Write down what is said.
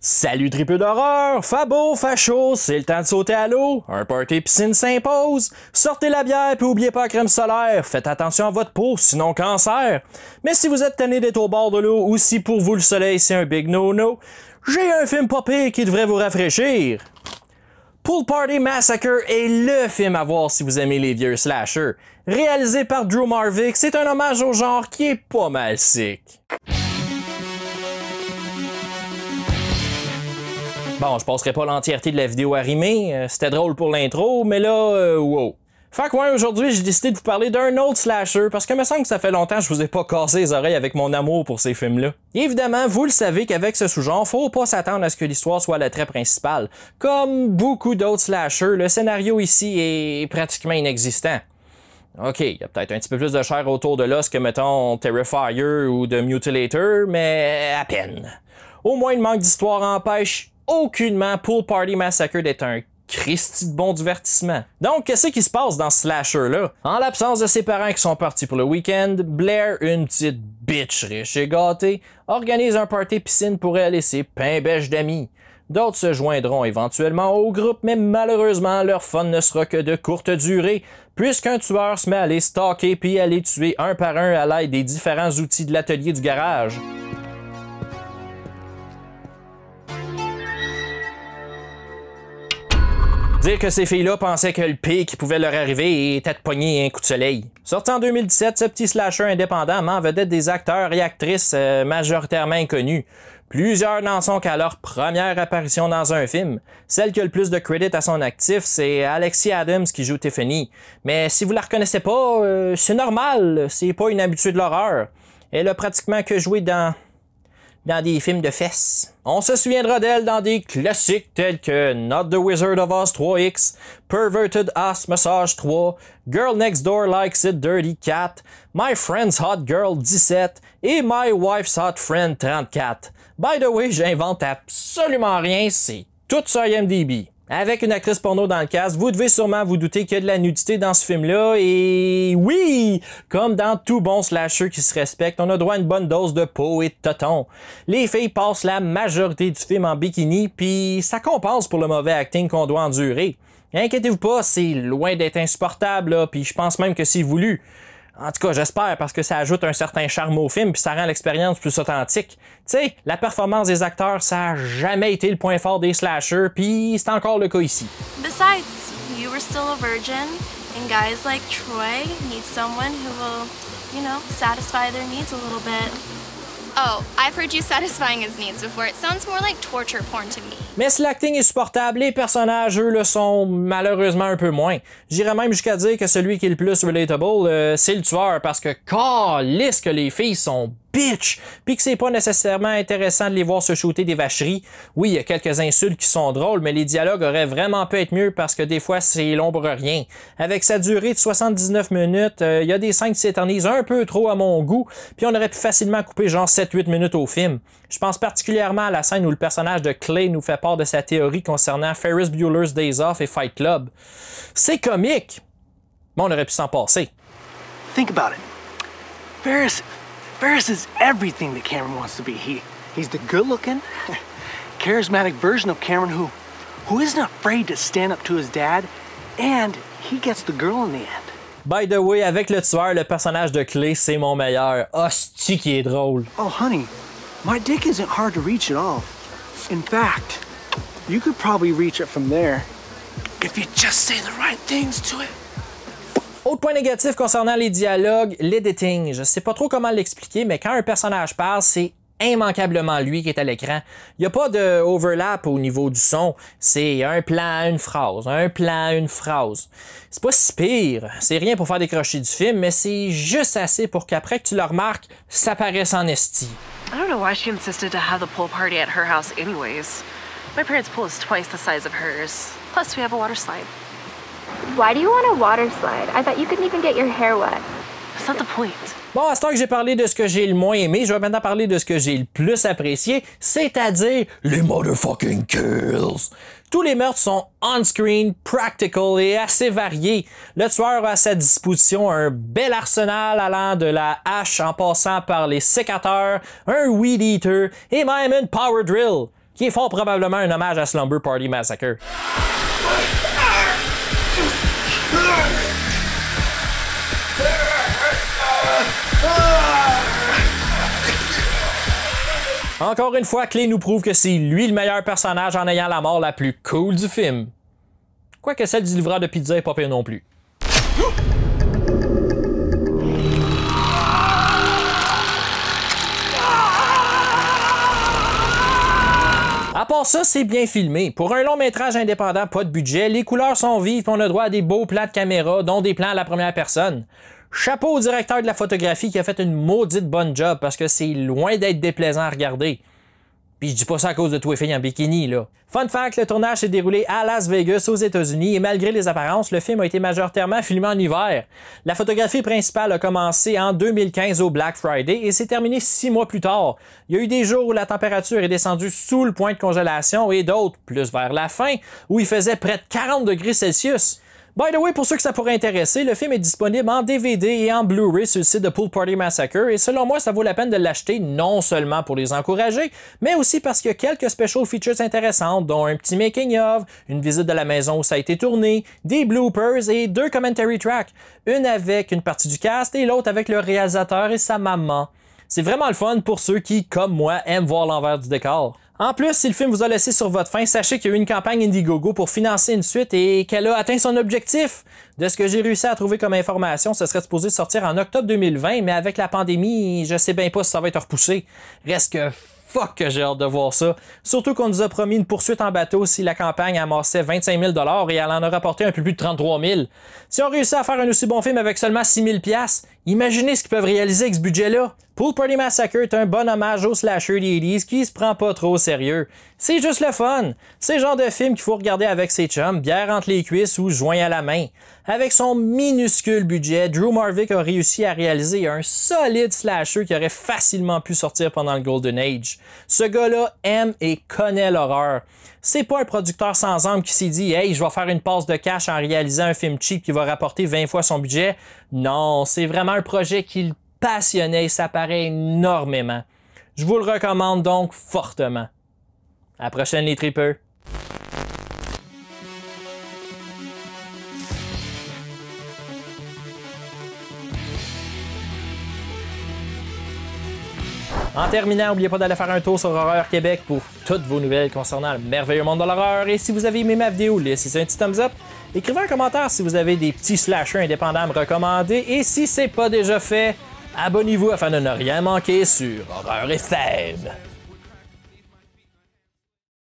Salut tripeux d'horreur, Fabo, Facho, c'est le temps de sauter à l'eau, un party piscine s'impose, sortez la bière puis oubliez pas la crème solaire, faites attention à votre peau, sinon cancer. Mais si vous êtes tanné d'être au bord de l'eau ou si pour vous le soleil c'est un big no-no, j'ai un film pas pire qui devrait vous rafraîchir. Pool Party Massacre est le film à voir si vous aimez les vieux slashers. Réalisé par Drew Marvick, c'est un hommage au genre qui est pas mal sick. Bon, je passerai pas l'entièreté de la vidéo à rimer, c'était drôle pour l'intro, mais là, wow. Fait que ouais, aujourd'hui, j'ai décidé de vous parler d'un autre slasher, parce que me semble que ça fait longtemps que je vous ai pas cassé les oreilles avec mon amour pour ces films-là. Et évidemment, vous le savez qu'avec ce sous-genre, faut pas s'attendre à ce que l'histoire soit l'attrait principal. Comme beaucoup d'autres slashers, le scénario ici est pratiquement inexistant. Ok, il y a peut-être un petit peu plus de chair autour de l'os que, mettons, Terrifier ou The Mutilator, mais à peine. Au moins, le manque d'histoire empêche aucunement Pool Party Massacre d'être un Christy de bon divertissement. Donc, qu'est-ce qui se passe dans ce slasher-là? En l'absence de ses parents qui sont partis pour le week-end, Blair, une petite bitch riche et gâtée, organise un party piscine pour elle et ses pains-bêches d'amis. D'autres se joindront éventuellement au groupe, mais malheureusement, leur fun ne sera que de courte durée, puisqu'un tueur se met à les stalker puis à les tuer un par un à l'aide des différents outils de l'atelier du garage. Dire que ces filles-là pensaient que le pire qui pouvait leur arriver était de pogner un coup de soleil. Sorti en 2017, ce petit slasher indépendant met en vedette des acteurs et actrices majoritairement inconnus. Plusieurs n'en sont qu'à leur première apparition dans un film. Celle qui a le plus de crédit à son actif, c'est Alexi Adams qui joue Tiffany. Mais si vous la reconnaissez pas, c'est normal, c'est pas une habituée de l'horreur. Elle a pratiquement que joué dans des films de fesses. On se souviendra d'elle dans des classiques tels que Not the Wizard of Oz 3X, Perverted Ass Massage 3, Girl Next Door Likes It Dirty 4, My Friend's Hot Girl 17 et My Wife's Hot Friend 34. By the way, j'invente absolument rien, c'est tout sur IMDb. Avec une actrice porno dans le cast, vous devez sûrement vous douter qu'il y a de la nudité dans ce film-là, et oui! Comme dans tout bon slasher qui se respecte, on a droit à une bonne dose de peau et de toton. Les filles passent la majorité du film en bikini, puis ça compense pour le mauvais acting qu'on doit endurer. Inquiétez-vous pas, c'est loin d'être insupportable, là, puis je pense même que c'est voulu. En tout cas, j'espère, parce que ça ajoute un certain charme au film puis ça rend l'expérience plus authentique. Tu sais, la performance des acteurs, ça a jamais été le point fort des slashers, puis c'est encore le cas ici. Besides, you were still a virgin, and guys like Troy need someone who will, you know, satisfy their needs a little bit. Oh, I've heard you satisfying his needs before. It sounds more like torture porn to me. Mais si l'acting est supportable, les personnages, eux, le sont malheureusement un peu moins. J'irais même jusqu'à dire que celui qui est le plus relatable, c'est le tueur, parce que calisse que les filles sont bitch, pis que c'est pas nécessairement intéressant de les voir se shooter des vacheries. Oui, il y a quelques insultes qui sont drôles, mais les dialogues auraient vraiment pu être mieux parce que des fois, c'est l'ombre rien. Avec sa durée de 79 minutes, il y a des scènes qui s'éternisent un peu trop à mon goût, puis on aurait pu facilement couper genre 7-8 minutes au film. Je pense particulièrement à la scène où le personnage de Clay nous fait part de sa théorie concernant Ferris Bueller's Days Off et Fight Club. C'est comique, mais on aurait pu s'en passer. Think about it. Ferris is everything that Cameron wants to be. He's the good-looking, charismatic version of Cameron who isn't afraid to stand up to his dad, and he gets the girl in the end. By the way, avec le tueur, le personnage de Clay, c'est mon meilleur. Hostie qui est drôle. Oh, honey, my dick isn't hard to reach at all. In fact, you could probably reach it from there if you just say the right things to it. Autre point négatif concernant les dialogues, l'editing. Je sais pas trop comment l'expliquer, mais quand un personnage parle, c'est immanquablement lui qui est à l'écran. Il n'y a pas de overlap au niveau du son. C'est un plan, une phrase, un plan, une phrase. C'est pas si pire. C'est rien pour faire décrocher du film, mais c'est juste assez pour qu'après que tu le remarques, ça paraisse en esti. I don't know why she insisted to have the pool party at her house anyways. My parents' pool is twice the size of hers. Plus, we have a water slide. Why do you want a water slide? I thought you couldn't even get your hair wet. That's not the point. Bon, à ce temps que j'ai parlé de ce que j'ai le moins aimé, je vais maintenant parler de ce que j'ai le plus apprécié, c'est-à-dire les motherfucking kills. Tous les meurtres sont on-screen, practical et assez variés. Le tueur a à sa disposition un bel arsenal allant de la hache en passant par les sécateurs, un weed eater et même une power drill. qui est fort probablement un hommage à Slumber Party Massacre. Encore une fois, Clay nous prouve que c'est lui le meilleur personnage en ayant la mort la plus cool du film. Quoique celle du livreur de pizza est pas pire non plus. À part ça, c'est bien filmé. Pour un long métrage indépendant, pas de budget, les couleurs sont vives et on a droit à des beaux plans de caméra, dont des plans à la première personne. Chapeau au directeur de la photographie qui a fait une maudite bonne job parce que c'est loin d'être déplaisant à regarder. Puis je dis pas ça à cause de tous les filles en bikini, là. Fun fact, le tournage s'est déroulé à Las Vegas, aux États-Unis, et malgré les apparences, le film a été majoritairement filmé en hiver. La photographie principale a commencé en 2015 au Black Friday et s'est terminée 6 mois plus tard. Il y a eu des jours où la température est descendue sous le point de congélation et d'autres, plus vers la fin, où il faisait près de 40 degrés Celsius. By the way, pour ceux que ça pourrait intéresser, le film est disponible en DVD et en Blu-ray sur le site de Pool Party Massacre et selon moi, ça vaut la peine de l'acheter non seulement pour les encourager, mais aussi parce qu'il y a quelques special features intéressantes, dont un petit making-of, une visite de la maison où ça a été tourné, des bloopers et 2 commentary tracks, une avec une partie du cast et l'autre avec le réalisateur et sa maman. C'est vraiment le fun pour ceux qui, comme moi, aiment voir l'envers du décor. En plus, si le film vous a laissé sur votre faim, sachez qu'il y a eu une campagne Indiegogo pour financer une suite et qu'elle a atteint son objectif. De ce que j'ai réussi à trouver comme information, ce serait supposé sortir en octobre 2020, mais avec la pandémie, je sais bien pas si ça va être repoussé. Reste que fuck que j'ai hâte de voir ça. Surtout qu'on nous a promis une poursuite en bateau si la campagne amassait 25 000 $ et elle en a rapporté un peu plus de 33 000. Si on réussit à faire un aussi bon film avec seulement 6 000 $, imaginez ce qu'ils peuvent réaliser avec ce budget-là. Pool Party Massacre est un bon hommage au slasher des 80s qui se prend pas trop au sérieux. C'est juste le fun. C'est le genre de film qu'il faut regarder avec ses chums, bière entre les cuisses ou joint à la main. Avec son minuscule budget, Drew Marvick a réussi à réaliser un solide slasher qui aurait facilement pu sortir pendant le Golden Age. Ce gars-là aime et connaît l'horreur. C'est pas un producteur sans âme qui s'est dit « Hey, je vais faire une passe de cash en réalisant un film cheap qui va rapporter 20 fois son budget. » Non, c'est vraiment un projet qui le passionnait et ça paraît énormément. Je vous le recommande donc fortement. À la prochaine les tripeux. En terminant, n'oubliez pas d'aller faire un tour sur Horreur Québec pour toutes vos nouvelles concernant le merveilleux monde de l'horreur. Et si vous avez aimé ma vidéo, laissez un petit thumbs up. Écrivez un commentaire si vous avez des petits slashers indépendants à me recommander. Et si c'est pas déjà fait, abonnez-vous afin de ne rien manquer sur Horreur FM.